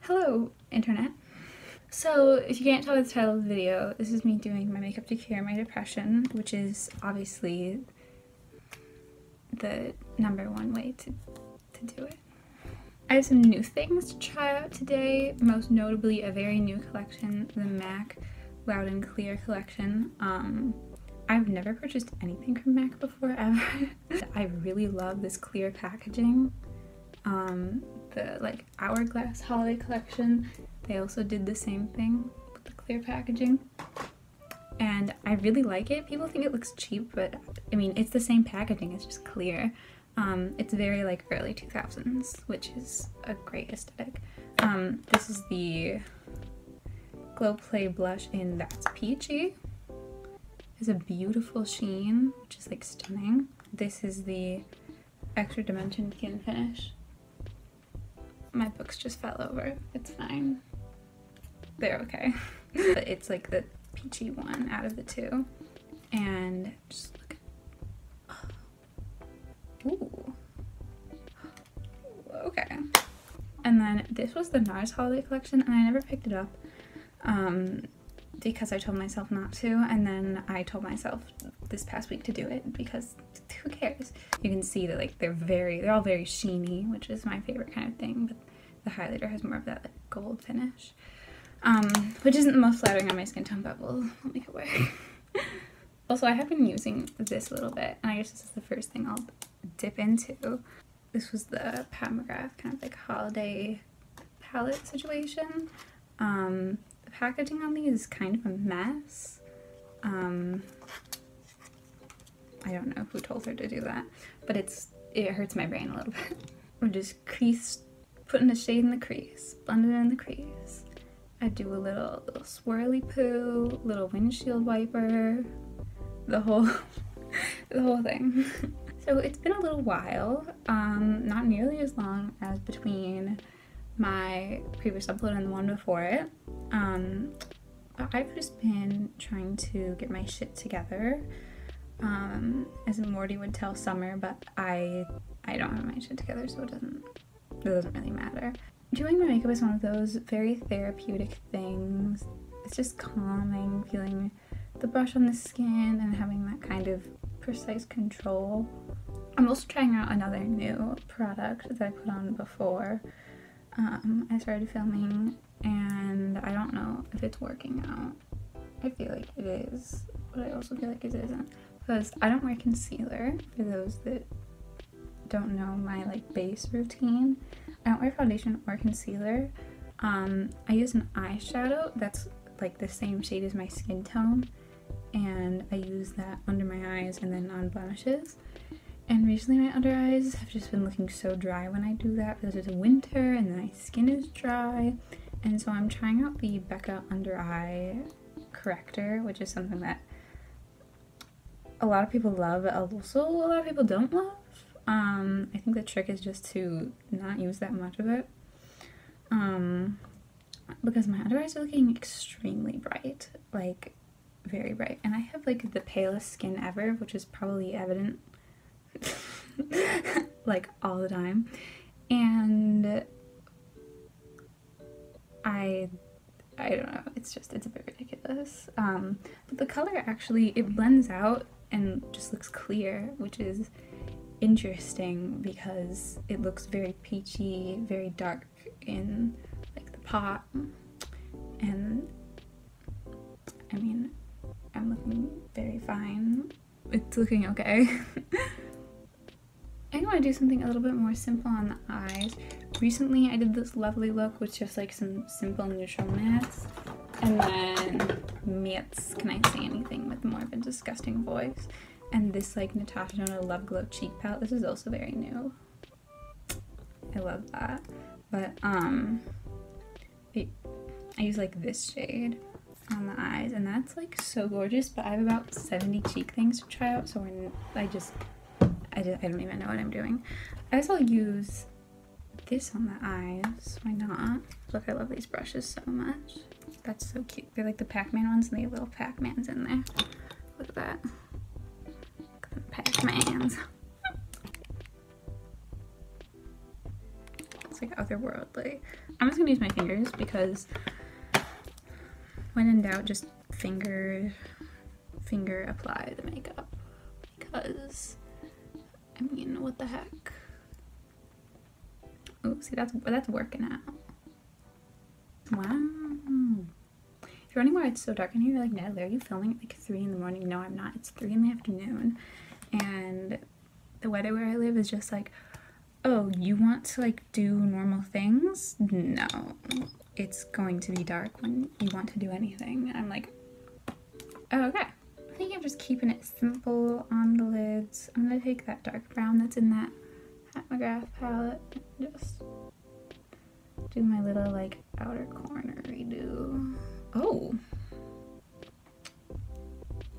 Hello, internet. So, if you can't tell by the title of the video, this is me doing my makeup to cure my depression, which is obviously the #1 way to do it. I have some new things to try out today, most notably a very new collection, the MAC Loud and Clear collection. I've never purchased anything from MAC before, ever. I really love this clear packaging. The like Hourglass holiday collection, they also did the same thing with the clear packaging, and I really like it. People think it looks cheap, but I mean, it's the same packaging, it's just clear. It's very like early 2000s, which is a great aesthetic. This is the Glow Play blush in That's Peachy. It's a beautiful sheen, which is like stunning. This is the Extra Dimension Skin Finish. My books just fell over. It's fine. They're okay. But it's like the peachy one out of the two. And just look at... Ooh. Okay. And then this was the NARS holiday collection, and I never picked it up because I told myself not to, and then I told myself this past week to do it because who cares? You can see that like they're all very sheeny, which is my favorite kind of thing, but the highlighter has more of that like gold finish, which isn't the most flattering on my skin tone, but we'll make it work. Also, I have been using this a little bit, and I guess this is the first thing I'll dip into. This was the Pat McGrath kind of like holiday palette situation. The packaging on these is kind of a mess. I don't know who told her to do that, but it hurts my brain a little bit. We're just putting the shade in the crease, blend it in the crease. I do a little swirly poo, little windshield wiper, the whole thing. So it's been a little while, not nearly as long as between my previous upload and the one before it. I've just been trying to get my shit together. As Morty would tell Summer, but I don't have my shit together, so it doesn't really matter. Doing my makeup is one of those very therapeutic things. It's just calming, feeling the brush on the skin and having that kind of precise control. I'm also trying out another new product that I put on before I started filming, and I don't know if it's working out. I feel like it is, but I also feel like it isn't, because I don't wear concealer, for those that don't know my like base routine. I don't wear foundation or concealer. I use an eyeshadow that's like the same shade as my skin tone, and I use that under my eyes and then on blemishes. And recently my under eyes have just been looking so dry when I do that because it's winter and my skin is dry. And so I'm trying out the Becca under eye corrector, which is something that a lot of people love, but also a lot of people don't love. I think the trick is just to not use that much of it, because my under eyes are looking extremely bright, like very bright, and I have like the palest skin ever, which is probably evident like all the time, and I don't know, it's a bit ridiculous. But the color actually, it blends out and just looks clear, which is interesting because it looks very peachy, very dark in like the pot, and I mean, I'm looking very fine. It's looking okay. I want to do something a little bit more simple on the eyes. Recently I did this lovely look with just like some simple neutral mattes, and then mattes, can I say anything with more of a disgusting voice, and this like Natasha Denona Love Glow cheek palette. This is also very new. I love that. But I use like this shade on the eyes, and that's like so gorgeous, but I have about 70 cheek things to try out, so I don't even know what I'm doing. I guess I'll use this on the eyes. Why not? Look, I love these brushes so much. That's so cute. They're like the Pac-Man ones, and they have little Pac-Mans in there. Look at that. Look at the Pac-Mans. just like otherworldly. I'm just gonna use my fingers because when in doubt, just finger apply the makeup, because I mean, what the heck. Oh, see, that's working out. Wow. If you're wondering why it's so dark in here, you're like, Natalie, are you filming at like 3 in the morning? No, I'm not. It's 3 in the afternoon. And the weather where I live is just like, oh, you want to like do normal things? No. It's going to be dark when you want to do anything. I'm like, oh, okay. I think I'm just keeping it simple on the lids. I'm gonna take that dark brown that's in that Pat McGrath palette and just do my little like outer corner redo. Oh,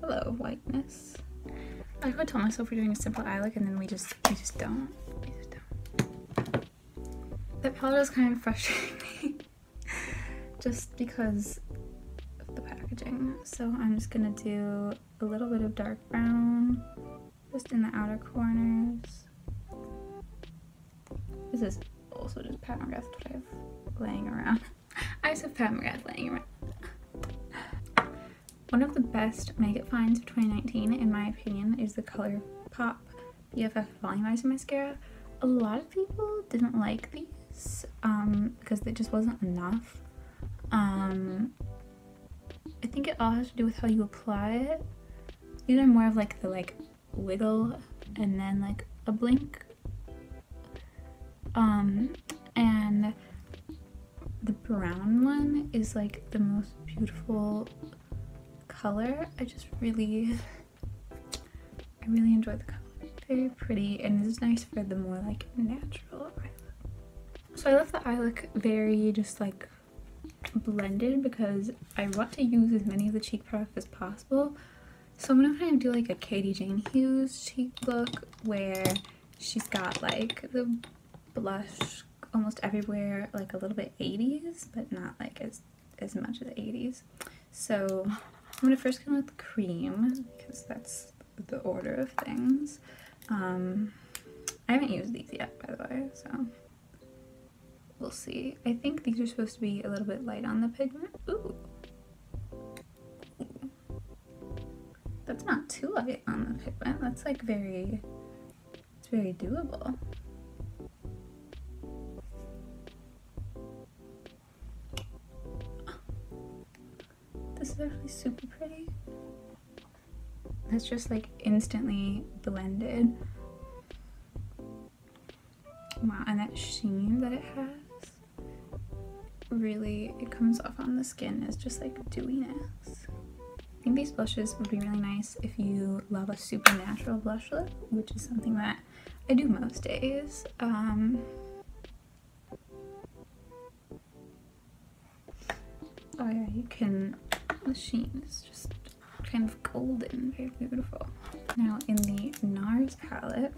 hello whiteness. I would tell myself we're doing a simple eye look and then we just don't. That palette is kind of frustrating me just because of the packaging. So I'm just gonna do a little bit of dark brown just in the outer corners. This is also just Pat McGrath that I have laying around. I just have Pat McGrath laying around. One of the best makeup finds of 2019, in my opinion, is the ColourPop BFF Volumizer Mascara. A lot of people didn't like these because it just wasn't enough. I think it all has to do with how you apply it. These are more of like the like wiggle and then like a blink. And the brown one is like the most beautiful color. I really enjoy the color. Very pretty, and this is nice for the more like natural eye look. So I left the eye look very just like blended because I want to use as many of the cheek products as possible. So I'm gonna kind of do like a Katie Jane Hughes cheek look where she's got like the blush almost everywhere, like a little bit 80s, but not like as much as 80s. So I'm gonna first come with cream because that's the order of things. I haven't used these yet, by the way, so we'll see. I think these are supposed to be a little bit light on the pigment. Ooh. That's not too light on the pigment. That's like it's very doable. This is actually super pretty. That's just like instantly blended. Wow, and that sheen that it has, really, it comes off on the skin as just like dewiness. I think these blushes would be really nice if you love a super natural blush look, which is something that I do most days. Oh yeah, you can, the sheen is just kind of golden, very beautiful. Now in the NARS palette,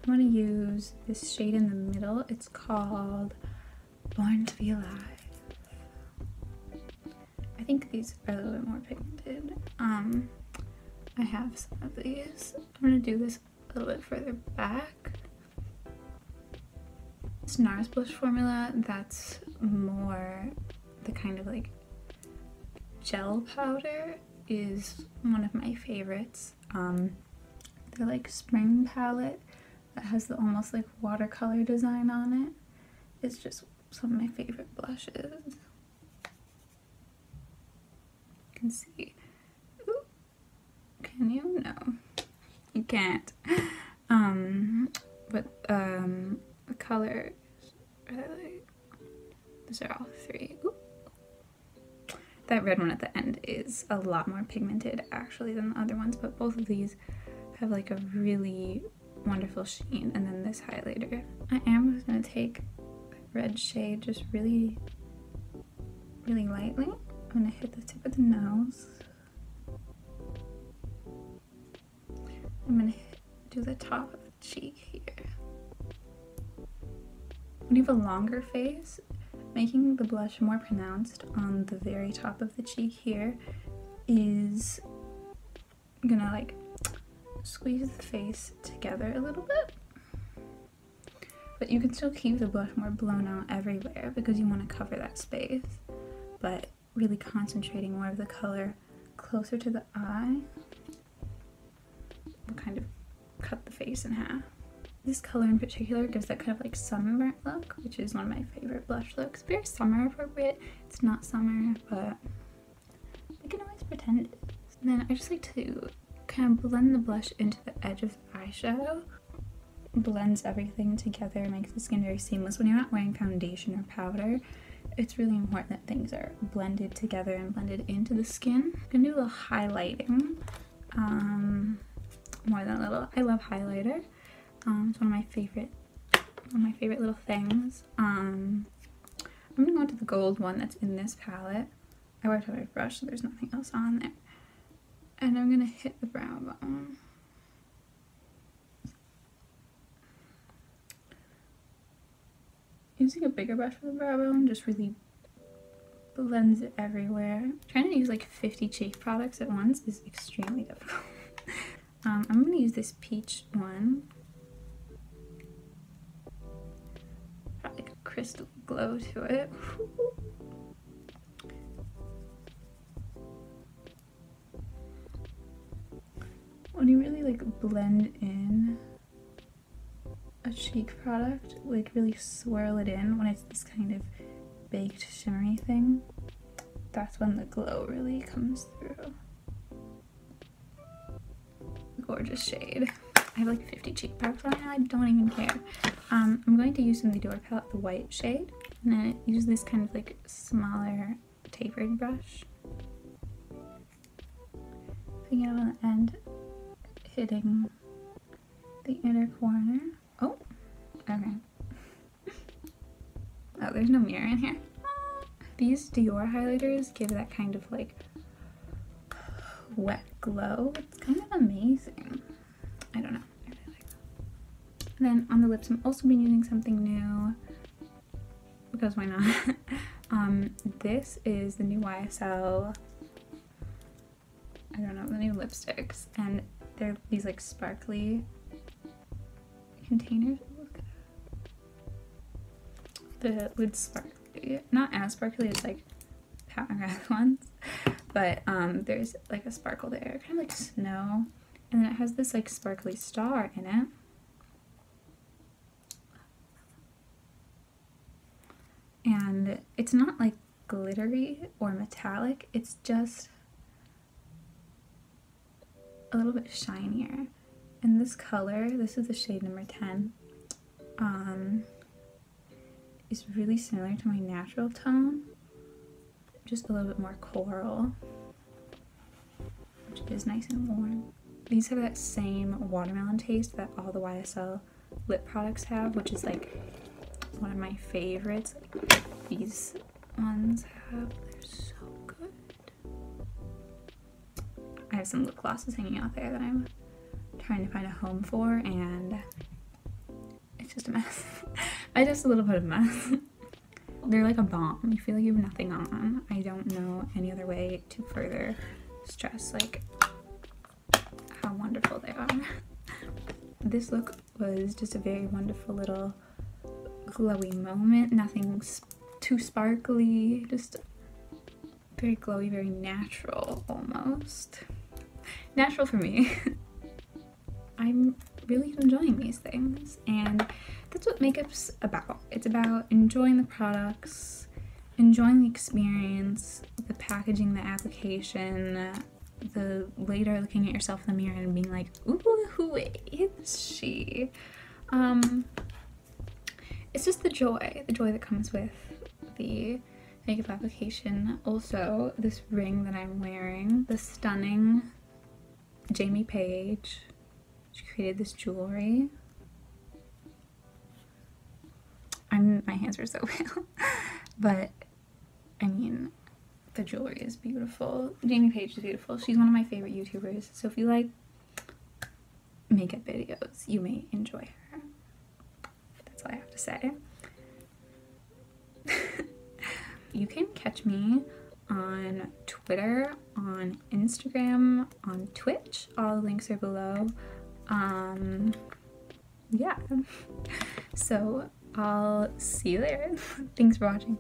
I'm going to use this shade in the middle. It's called Born to Be Alive. I think these are a little bit more pigmented. I have some of these. I'm going to do this a little bit further back. This NARS blush formula, that's more the kind of like gel powder, is one of my favorites. The like spring palette that has the almost like watercolor design on it. It's just some of my favorite blushes. You can see. Ooh. Can you? No, you can't. But the colors are like, these are all 3. Ooh. That red one at the end is a lot more pigmented actually than the other ones, but both of these have like a really wonderful sheen. And then this highlighter, I am just gonna take that red shade just really lightly. I'm gonna hit the tip of the nose. I'm gonna do the top of the cheek here. When you have a longer face, making the blush more pronounced on the very top of the cheek here is gonna like squeeze the face together a little bit. but you can still keep the blush more blown out everywhere because you want to cover that space, but really concentrating more of the color closer to the eye will kind of cut the face in half. This color in particular gives that kind of like sunburnt look, which is one of my favorite blush looks. Very summer appropriate. It's not summer, but we can always pretend it is. And then I just like to kind of blend the blush into the edge of the eyeshadow. Blends everything together, makes the skin very seamless. When you're not wearing foundation or powder, it's really important that things are blended together and blended into the skin. I'm gonna do a little highlighting. More than a little. I love highlighter. It's one of my favorite little things. I'm gonna go into the gold one that's in this palette. I worked on my brush, so there's nothing else on there. And I'm gonna hit the brow bone. Using a bigger brush for the brow bone just really blends it everywhere. Trying to use like 50 cheek products at once is extremely difficult. I'm gonna use this peach one. Got like a crystal glow to it. When you really like blend in a cheek product, like really swirl it in when it's this kind of baked shimmery thing, that's when the glow really comes through. Gorgeous shade. I have like 50 cheek products on it, I don't even care. I'm going to use from the Dior palette, the white shade, and then use this kind of like smaller tapered brush. Picking it up on the end, hitting the inner corner. Oh, okay. Oh, there's no mirror in here. These Dior highlighters give that kind of like wet glow. It's kind of amazing. I don't know. I really like that. And then on the lips, I'm also been using something new because why not? This is the new YSL. I don't know, the new lipsticks, and they're these like sparkly containers. The lid's sparkly, not as sparkly as like Pat ones, but there's like a sparkle there, kind of like snow, and then it has this like sparkly star in it. And it's not like glittery or metallic, it's just a little bit shinier. And this color, this is the shade number 10, is really similar to my natural tone, just a little bit more coral, which is nice and warm. These have that same watermelon taste that all the YSL lip products have, which is like one of my favorites. These ones have, they're so good. I have some lip glosses hanging out there that I'm trying to find a home for, and it's just a mess. I just a little bit of a mess. They're like a bomb. You feel like you have nothing on. I don't know any other way to further stress like how wonderful they are. This look was just a very wonderful little glowy moment. Nothing too sparkly, just very glowy, very natural almost. Natural for me. I'm really enjoying these things, and that's what makeup's about. It's about enjoying the products, enjoying the experience, the packaging, the application, the later looking at yourself in the mirror and being like, ooh, who is she? It's just the joy that comes with the makeup application. Also, this ring that I'm wearing, the stunning Jamie Page. She created this jewelry. My hands are so pale, but I mean, the jewelry is beautiful. Jamie Page is beautiful. She's one of my favorite YouTubers, so if you like makeup videos, you may enjoy her. That's all I have to say. You can catch me on Twitter, on Instagram, on Twitch. All the links are below. Yeah. So I'll see you later. Thanks for watching.